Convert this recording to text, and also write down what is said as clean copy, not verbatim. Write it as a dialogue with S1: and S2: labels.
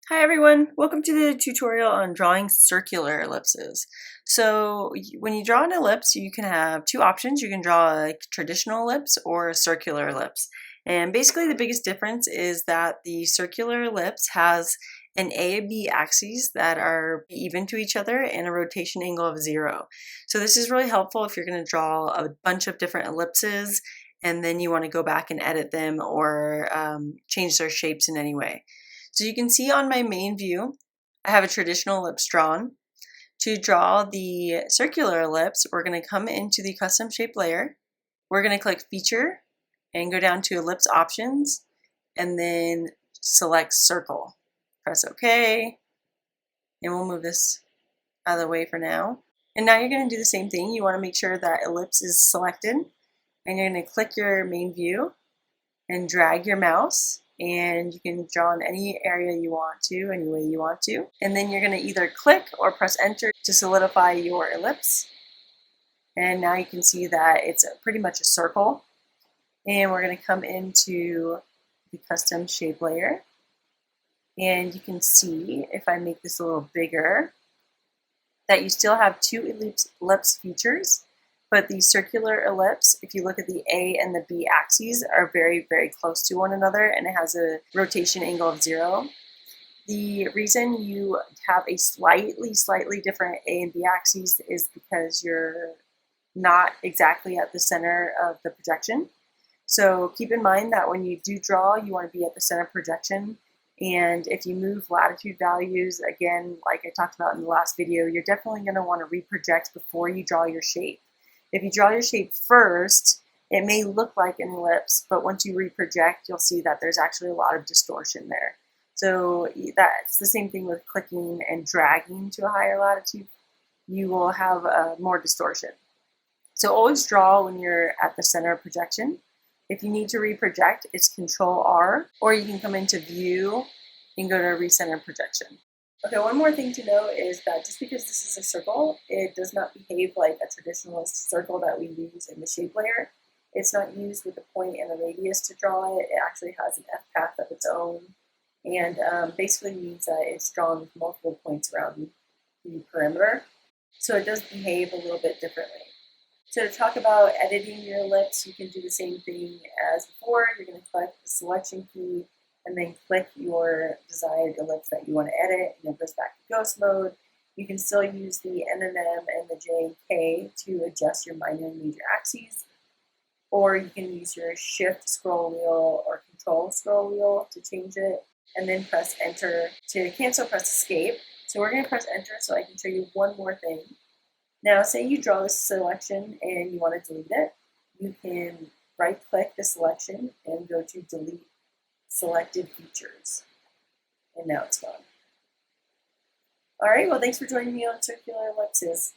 S1: Hi everyone, welcome to the tutorial on drawing circular ellipses. So when you draw an ellipse, you can have two options. You can draw a traditional ellipse or a circular ellipse. And basically the biggest difference is that the circular ellipse has an A and B axes that are even to each other and a rotation angle of 0. So this is really helpful if you're going to draw a bunch of different ellipses and then you want to go back and edit them or change their shapes in any way. So you can see on my main view, I have a traditional ellipse drawn. To draw the circular ellipse, we're going to come into the custom shape layer. We're going to click feature and go down to ellipse options and then select circle. Press OK and we'll move this out of the way for now. And now you're going to do the same thing. You want to make sure that ellipse is selected and you're going to click your main view and drag your mouse, and you can draw in any area you want to, any way you want to. And then you're going to either click or press enter to solidify your ellipse. And now you can see that it's pretty much a circle. And we're going to come into the custom shape layer. And you can see, if I make this a little bigger, that you still have two ellipse features. But the circular ellipse, if you look at the A and the B axes, are very, very close to one another, and it has a rotation angle of 0. The reason you have a slightly different A and B axes is because you're not exactly at the center of the projection. So keep in mind that when you do draw, you want to be at the center projection. And if you move latitude values, again, like I talked about in the last video, you're definitely going to want to reproject before you draw your shape. If you draw your shape first, it may look like an ellipse, but once you reproject, you'll see that there's actually a lot of distortion there. So that's the same thing with clicking and dragging to a higher latitude. You will have more distortion. So always draw when you're at the center of projection. If you need to reproject, it's Control R, or you can come into View and go to Recenter Projection. Okay, one more thing to know is that just because this is a circle, it does not behave like a traditionalist circle that we use in the shape layer. It's not used with a point and a radius to draw it. It actually has an F path of its own, and basically means that it's drawn with multiple points around the perimeter. So it does behave a little bit differently. So to talk about editing your ellipse, you can do the same thing as before. You're going to click the selection key and then click your desired ellipse that you want to edit, and it goes back to ghost mode. You can still use the N and M and the J and K to adjust your minor and major axes, or you can use your shift scroll wheel or control scroll wheel to change it, and then press enter. To cancel, press escape. So we're going to press enter so I can show you one more thing. Now say you draw this selection and you want to delete it. You can right click the selection and go to delete selected features, and now it's gone. All right, well, thanks for joining me on circular ellipses.